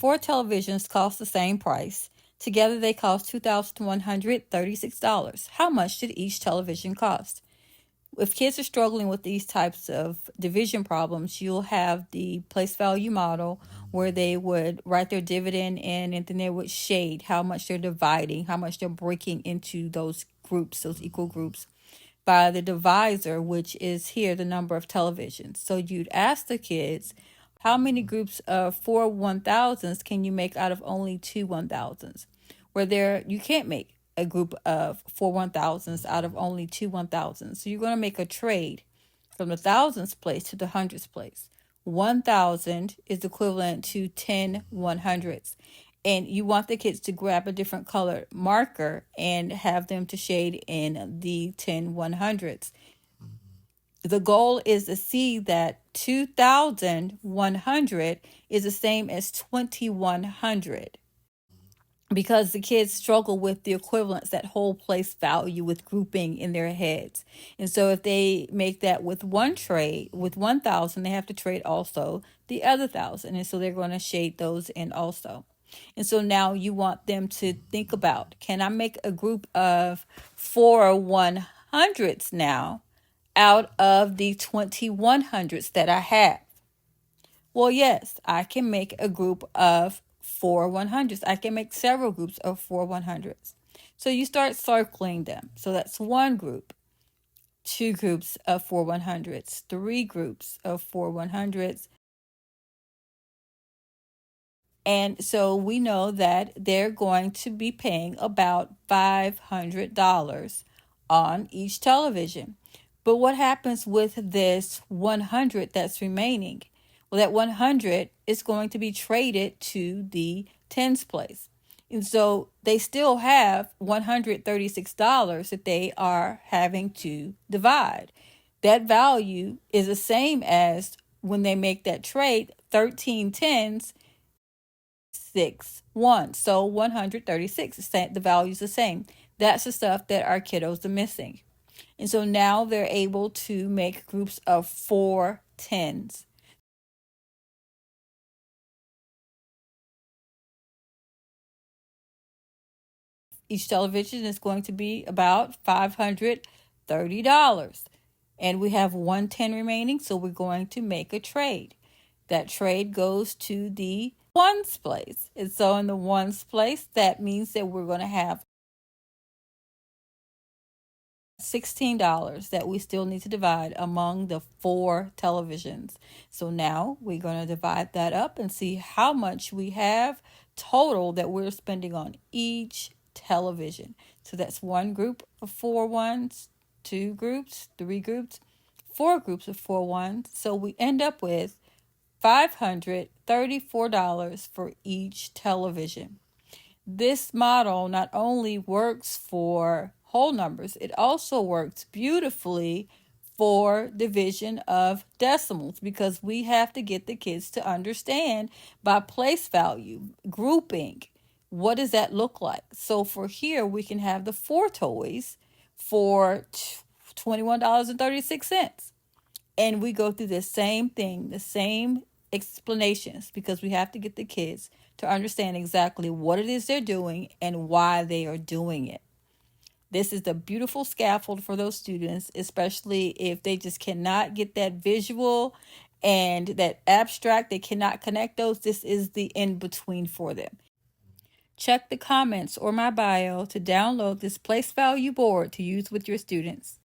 4 televisions cost the same price. Together they cost $2,136. How much did each television cost? If kids are struggling with these types of division problems, you'll have the place value model where they would write their dividend in, and then they would shade how much they're dividing, how much they're breaking into those groups, those equal groups, by the divisor, which is here the number of televisions. So you'd ask the kids, how many groups of 4 1,000s can you make out of only 2 1,000s? Where there you can't make a group of 4 1,000s out of only 2 1,000s. So you're going to make a trade from the thousands place to the hundreds place. 1,000 is equivalent to 10 100s. And you want the kids to grab a different colored marker and have them to shade in the 10 100s. The goal is to see that 2,100 is the same as 2,100, because the kids struggle with the equivalence, that whole place value with grouping in their heads. And so if they make that with one trade, with 1,000, they have to trade also the other 1,000. And so they're going to shade those in also. And so now you want them to think about, can I make a group of 4 100s now out of the 2,100s that I have? Well, yes, I can make a group of 4 100s. I can make several groups of 4 100s. So you start circling them. So that's one group, 2 groups of 4 100s, 3 groups of 4 100s. And so we know that they're going to be paying about $500 on each television. But what happens with this 100 that's remaining? Well, that 100 is going to be traded to the tens place. And so they still have $136 that they are having to divide. That value is the same as when they make that trade, 13 tens, 6 1. So 136, the value is the same. That's the stuff that our kiddos are missing. And so now they're able to make groups of 4 tens. Each television is going to be about $530. And we have 110 remaining, so we're going to make a trade. That trade goes to the ones place. And so in the ones place, that means that we're going to have $16 that we still need to divide among the 4 televisions. So now we're going to divide that up and see how much we have total that we're spending on each television. So that's one group of 4 ones, 2 groups, 3 groups, 4 groups of 4 ones. So we end up with $534 for each television. This model not only works for whole numbers, it also works beautifully for division of decimals, because we have to get the kids to understand by place value, grouping, what does that look like? So for here, we can have the 4 toys for $21.36. And we go through the same thing, the same explanations, because we have to get the kids to understand exactly what it is they're doing and why they are doing it. This is the beautiful scaffold for those students, especially if they just cannot get that visual and that abstract. They cannot connect those. This is the in-between for them. Check the comments or my bio to download this place value board to use with your students.